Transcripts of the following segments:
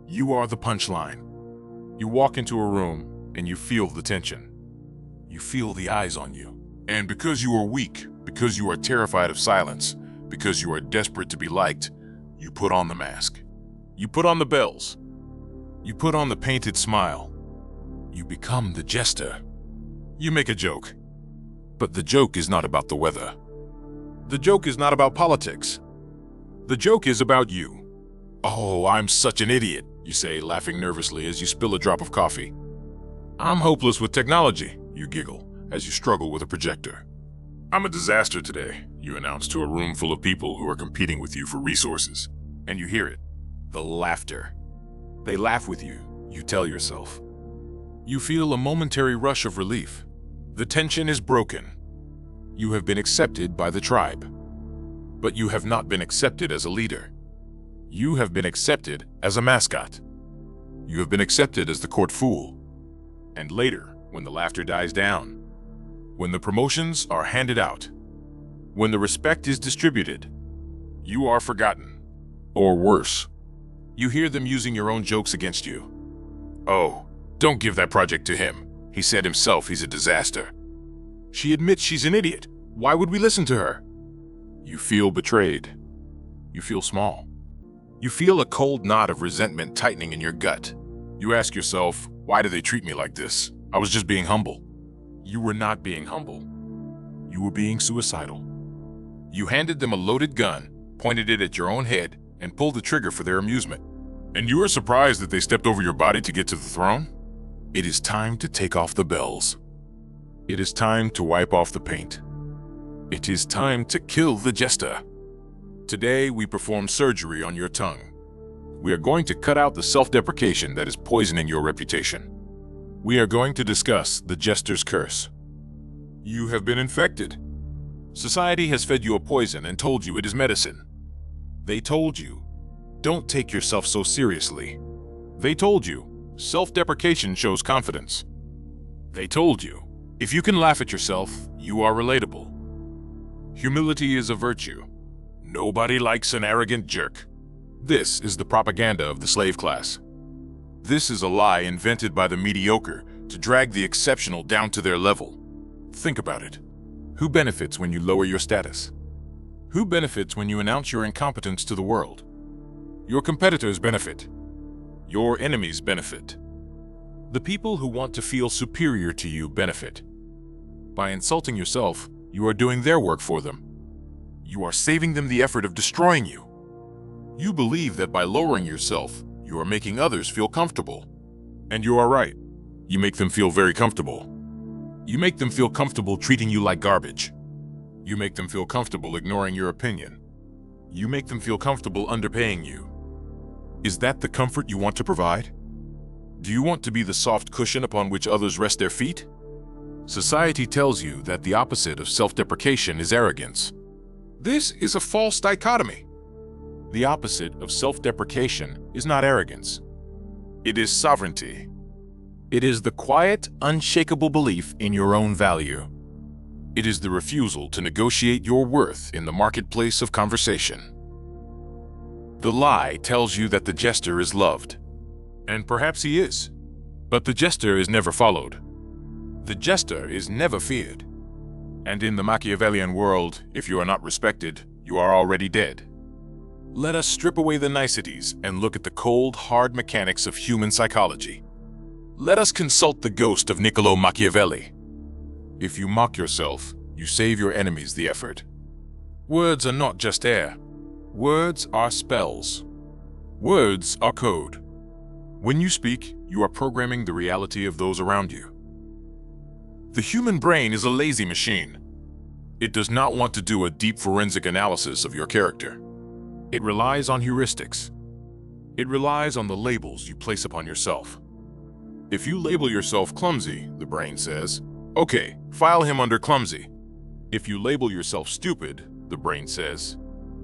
You are the punchline. You walk into a room and you feel the tension. You feel the eyes on you. And because you are weak, because you are terrified of silence, because you are desperate to be liked, you put on the mask. You put on the bells. You put on the painted smile. You become the jester. You make a joke. But the joke is not about the weather. The joke is not about politics. The joke is about you. "Oh, I'm such an idiot," you say, laughing nervously as you spill a drop of coffee. "I'm hopeless with technology," you giggle as you struggle with a projector. "I'm a disaster today," you announce to a room full of people who are competing with you for resources. And you hear it. The laughter. They laugh with you, you tell yourself. You feel a momentary rush of relief. The tension is broken. You have been accepted by the tribe. But you have not been accepted as a leader. You have been accepted as a mascot. You have been accepted as the court fool. And later, when the laughter dies down, when the promotions are handed out, when the respect is distributed, you are forgotten. Or worse, you hear them using your own jokes against you. "Oh, don't give that project to him. He said himself he's a disaster. She admits she's an idiot. Why would we listen to her?" You feel betrayed. You feel small. You feel a cold knot of resentment tightening in your gut. You ask yourself, why do they treat me like this? I was just being humble. You were not being humble. You were being suicidal. You handed them a loaded gun, pointed it at your own head, and pulled the trigger for their amusement. And you are surprised that they stepped over your body to get to the throne? It is time to take off the bells. It is time to wipe off the paint. It is time to kill the jester. Today, we perform surgery on your tongue. We are going to cut out the self-deprecation that is poisoning your reputation. We are going to discuss the jester's curse. You have been infected. Society has fed you a poison and told you it is medicine. They told you, don't take yourself so seriously. They told you, self-deprecation shows confidence. They told you, if you can laugh at yourself, you are relatable. Humility is a virtue. Nobody likes an arrogant jerk. This is the propaganda of the slave class. This is a lie invented by the mediocre to drag the exceptional down to their level. Think about it. Who benefits when you lower your status? Who benefits when you announce your incompetence to the world? Your competitors benefit. Your enemies benefit. The people who want to feel superior to you benefit. By insulting yourself, you are doing their work for them. You are saving them the effort of destroying you. You believe that by lowering yourself, you are making others feel comfortable. And you are right. You make them feel very comfortable. You make them feel comfortable treating you like garbage. You make them feel comfortable ignoring your opinion. You make them feel comfortable underpaying you. Is that the comfort you want to provide? Do you want to be the soft cushion upon which others rest their feet? Society tells you that the opposite of self-deprecation is arrogance. This is a false dichotomy. The opposite of self-deprecation is not arrogance. It is sovereignty. It is the quiet, unshakable belief in your own value. It is the refusal to negotiate your worth in the marketplace of conversation. The lie tells you that the jester is loved. And perhaps he is. But the jester is never followed. The jester is never feared. And in the Machiavellian world, if you are not respected, you are already dead. Let us strip away the niceties and look at the cold, hard mechanics of human psychology. Let us consult the ghost of Niccolo Machiavelli. If you mock yourself, you save your enemies the effort. Words are not just air. Words are spells. Words are code. When you speak, you are programming the reality of those around you. The human brain is a lazy machine. It does not want to do a deep forensic analysis of your character. It relies on heuristics. It relies on the labels you place upon yourself. If you label yourself clumsy, the brain says, okay, file him under clumsy. If you label yourself stupid, the brain says,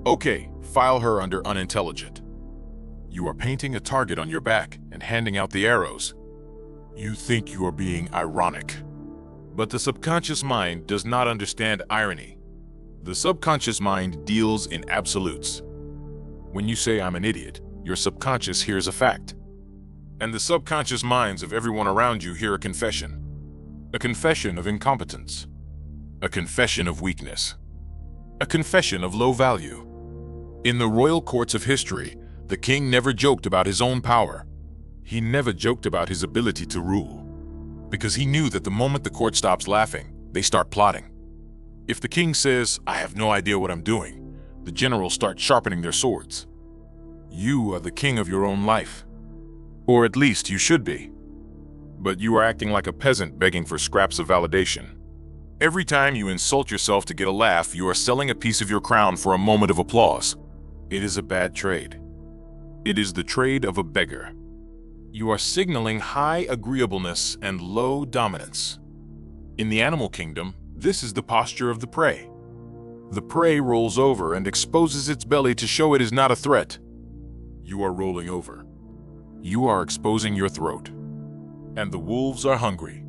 okay, file her under unintelligent. You are painting a target on your back and handing out the arrows. You think you are being ironic. But the subconscious mind does not understand irony. The subconscious mind deals in absolutes. When you say I'm an idiot, your subconscious hears a fact. And the subconscious minds of everyone around you hear a confession. A confession of incompetence. A confession of weakness. A confession of low value. In the royal courts of history, the king never joked about his own power. He never joked about his ability to rule, because he knew that the moment the court stops laughing, they start plotting. If the king says, "I have no idea what I'm doing," the generals start sharpening their swords. You are the king of your own life. Or at least you should be. But you are acting like a peasant begging for scraps of validation. Every time you insult yourself to get a laugh, you are selling a piece of your crown for a moment of applause. It is a bad trade. It is the trade of a beggar. You are signaling high agreeableness and low dominance. In the animal kingdom, this is the posture of the prey. The prey rolls over and exposes its belly to show it is not a threat. You are rolling over. You are exposing your throat. And the wolves are hungry.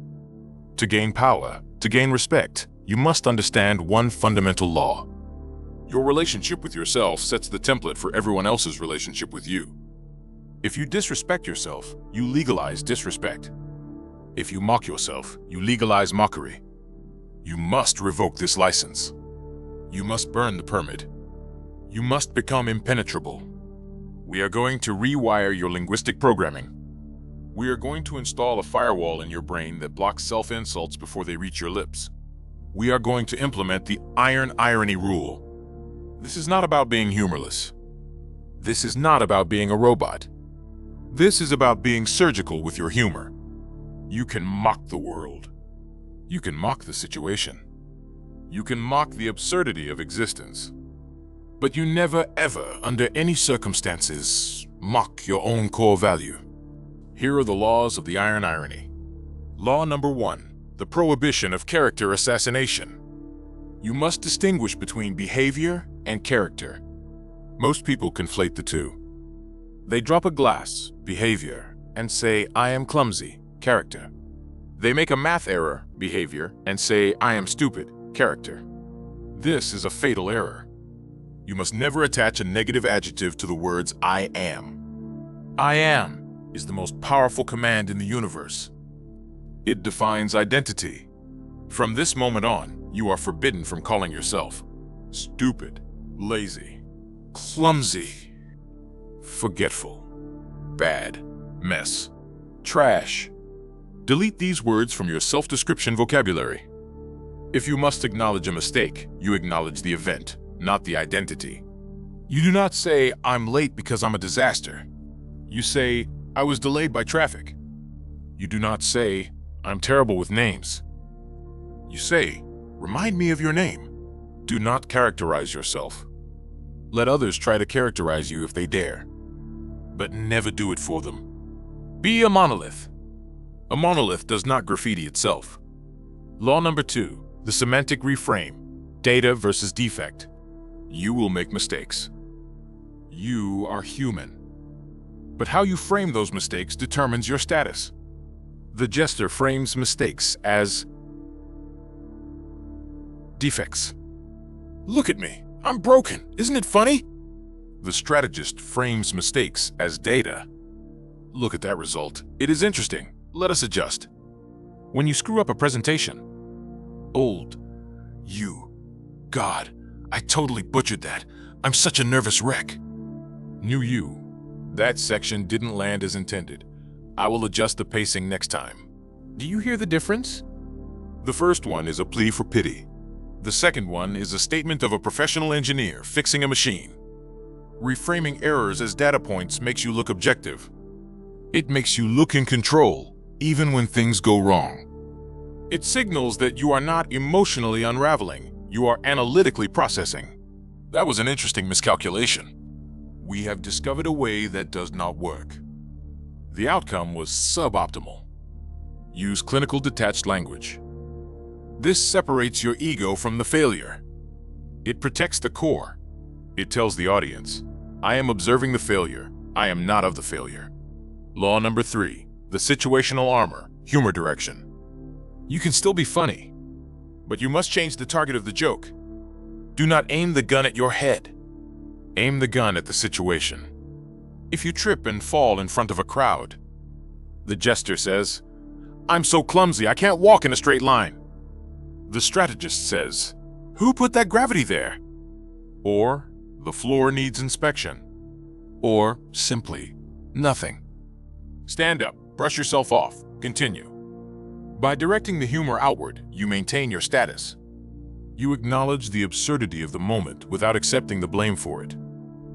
To gain power, to gain respect, you must understand one fundamental law. Your relationship with yourself sets the template for everyone else's relationship with you. If you disrespect yourself, you legalize disrespect. If you mock yourself, you legalize mockery. You must revoke this license. You must burn the permit. You must become impenetrable. We are going to rewire your linguistic programming. We are going to install a firewall in your brain that blocks self-insults before they reach your lips. We are going to implement the iron irony rule. This is not about being humorless. This is not about being a robot. This is about being surgical with your humor. You can mock the world. You can mock the situation. You can mock the absurdity of existence. But you never ever, under any circumstances, mock your own core value. Here are the laws of the iron irony. Law number 1, the prohibition of character assassination. You must distinguish between behavior and character. Most people conflate the two. They drop a glass, behavior, and say, "I am clumsy," character. They make a math error, behavior, and say, "I am stupid," character. This is a fatal error. You must never attach a negative adjective to the words "I am." "I am" is the most powerful command in the universe. It defines identity. From this moment on, you are forbidden from calling yourself stupid, lazy, clumsy, forgetful, bad, mess, trash. Delete these words from your self-description vocabulary. If you must acknowledge a mistake, you acknowledge the event, not the identity. You do not say, "I'm late because I'm a disaster." You say, "I was delayed by traffic." You do not say, "I'm terrible with names." You say, "Remind me of your name." Do not characterize yourself. Let others try to characterize you if they dare, but never do it for them. Be a monolith. A monolith does not graffiti itself. Law number 2, the semantic reframe, data versus defect. You will make mistakes. You are human. But how you frame those mistakes determines your status. The jester frames mistakes as defects. "Look at me, I'm broken, isn't it funny?" The strategist frames mistakes as data. "Look at that result, it is interesting, let us adjust." When you screw up a presentation, "Old, you, God, I totally butchered that, I'm such a nervous wreck." New you, that section didn't land as intended. I will adjust the pacing next time. Do you hear the difference? The first one is a plea for pity. The second one is a statement of a professional engineer fixing a machine. Reframing errors as data points makes you look objective. It makes you look in control, even when things go wrong. It signals that you are not emotionally unraveling, you are analytically processing. That was an interesting miscalculation. We have discovered a way that does not work. The outcome was suboptimal. Use clinical detached language. This separates your ego from the failure. It protects the core. It tells the audience, "I am observing the failure. I am not of the failure." Law number 3, the situational armor, humor direction. You can still be funny, but you must change the target of the joke. Do not aim the gun at your head. Aim the gun at the situation. If you trip and fall in front of a crowd, The jester says, "I'm so clumsy, I can't walk in a straight line." The strategist says, "Who put that gravity there?" Or, "The floor needs inspection." Or, simply, "Nothing." Stand up, brush yourself off, continue. By directing the humor outward, you maintain your status. You acknowledge the absurdity of the moment without accepting the blame for it.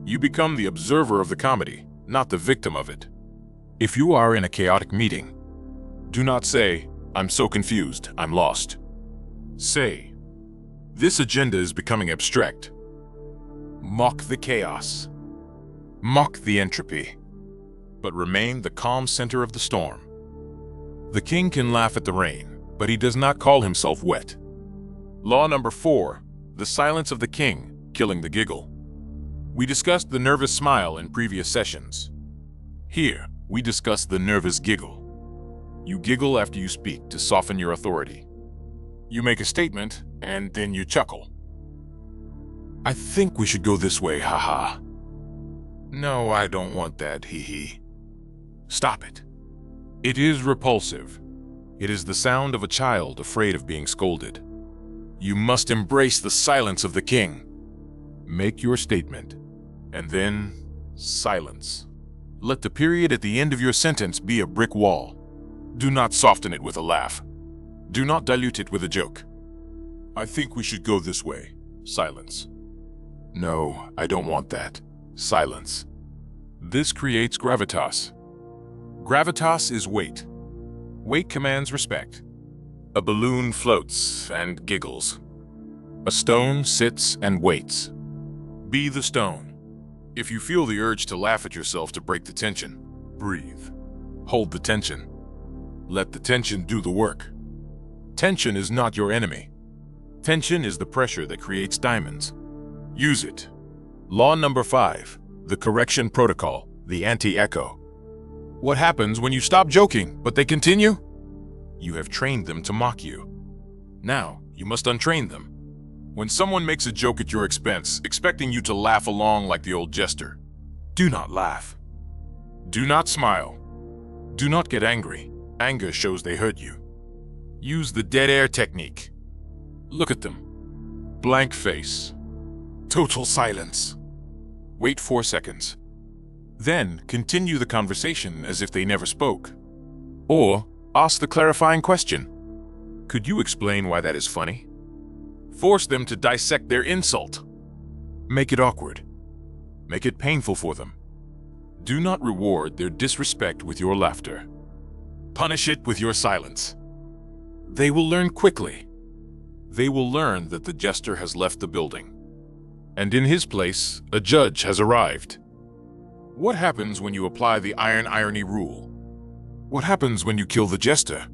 You become the observer of the comedy, not the victim of it. If you are in a chaotic meeting, do not say, "I'm so confused, I'm lost." Say, "This agenda is becoming abstract." Mock the chaos. Mock the entropy. But remain the calm center of the storm. The king can laugh at the rain, but he does not call himself wet. Law number 4, the silence of the king, killing the giggle. We discussed the nervous smile in previous sessions. Here, we discuss the nervous giggle. You giggle after you speak to soften your authority. You make a statement, and then you chuckle. "I think we should go this way, haha." "No, I don't want that, hee. Stop it. It is repulsive. It is the sound of a child afraid of being scolded. You must embrace the silence of the king. Make your statement, and then silence. Let the period at the end of your sentence be a brick wall. Do not soften it with a laugh. Do not dilute it with a joke. "I think we should go this way." Silence. "No, I don't want that." Silence. This creates gravitas. Gravitas is weight. Weight commands respect. A balloon floats and giggles. A stone sits and waits. Be the stone. If you feel the urge to laugh at yourself to break the tension, breathe. Hold the tension. Let the tension do the work. Tension is not your enemy. Tension is the pressure that creates diamonds. Use it. Law number 5, the correction protocol, the anti-echo. What happens when you stop joking, but they continue? You have trained them to mock you. Now, you must untrain them. When someone makes a joke at your expense, expecting you to laugh along like the old jester, do not laugh. Do not smile. Do not get angry. Anger shows they hurt you. Use the dead air technique. Look at them. Blank face. Total silence. Wait 4 seconds. Then continue the conversation as if they never spoke. Or ask the clarifying question. Could you explain why that is funny? Force them to dissect their insult. Make it awkward. Make it painful for them. Do not reward their disrespect with your laughter. Punish it with your silence. They will learn quickly. They will learn that the jester has left the building. And in his place, a judge has arrived. What happens when you apply the iron irony rule? What happens when you kill the jester?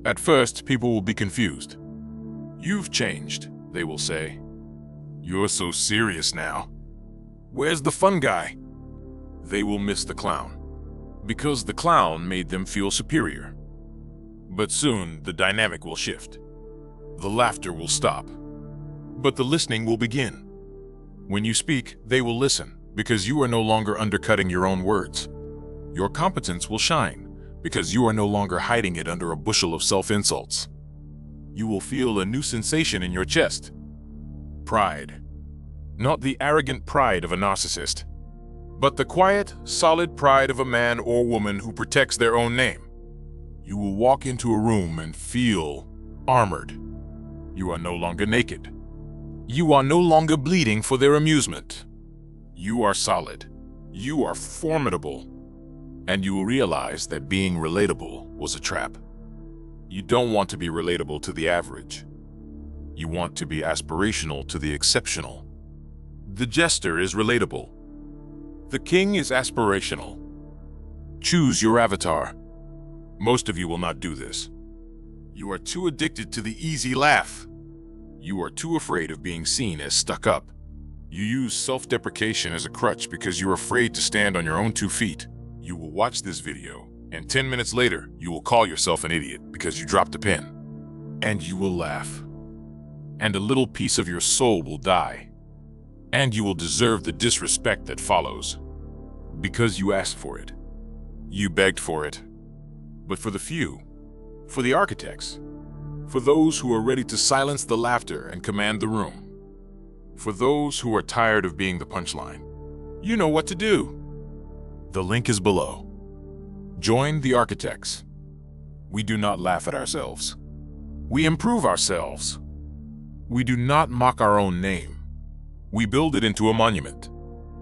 At first, people will be confused. "You've changed," they will say. "You're so serious now. Where's the fun guy?" They will miss the clown, because the clown made them feel superior. But soon, the dynamic will shift. The laughter will stop, but the listening will begin. When you speak, they will listen, because you are no longer undercutting your own words. Your competence will shine, because you are no longer hiding it under a bushel of self-insults. You will feel a new sensation in your chest. Pride. Not the arrogant pride of a narcissist, but the quiet, solid pride of a man or woman who protects their own name. You will walk into a room and feel armored. You are no longer naked. You are no longer bleeding for their amusement. You are solid. You are formidable. And you will realize that being relatable was a trap. You don't want to be relatable to the average. You want to be aspirational to the exceptional. The jester is relatable. The king is aspirational. Choose your avatar. Most of you will not do this. You are too addicted to the easy laugh. You are too afraid of being seen as stuck up. You use self-deprecation as a crutch because you're afraid to stand on your own 2 feet. You will watch this video, and 10 minutes later, you will call yourself an idiot because you dropped a pen. And you will laugh. And a little piece of your soul will die. And you will deserve the disrespect that follows. Because you asked for it. You begged for it. but for the few, for the architects, for those who are ready to silence the laughter and command the room, for those who are tired of being the punchline. You know what to do. The link is below. Join the architects. We do not laugh at ourselves. We improve ourselves. We do not mock our own name. We build it into a monument.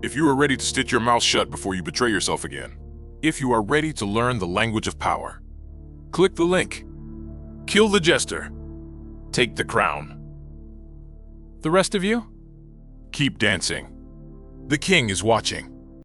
If you are ready to stitch your mouth shut before you betray yourself again, if you are ready to learn the language of power, click the link. Kill the jester. Take the crown. The rest of you, keep dancing. The king is watching.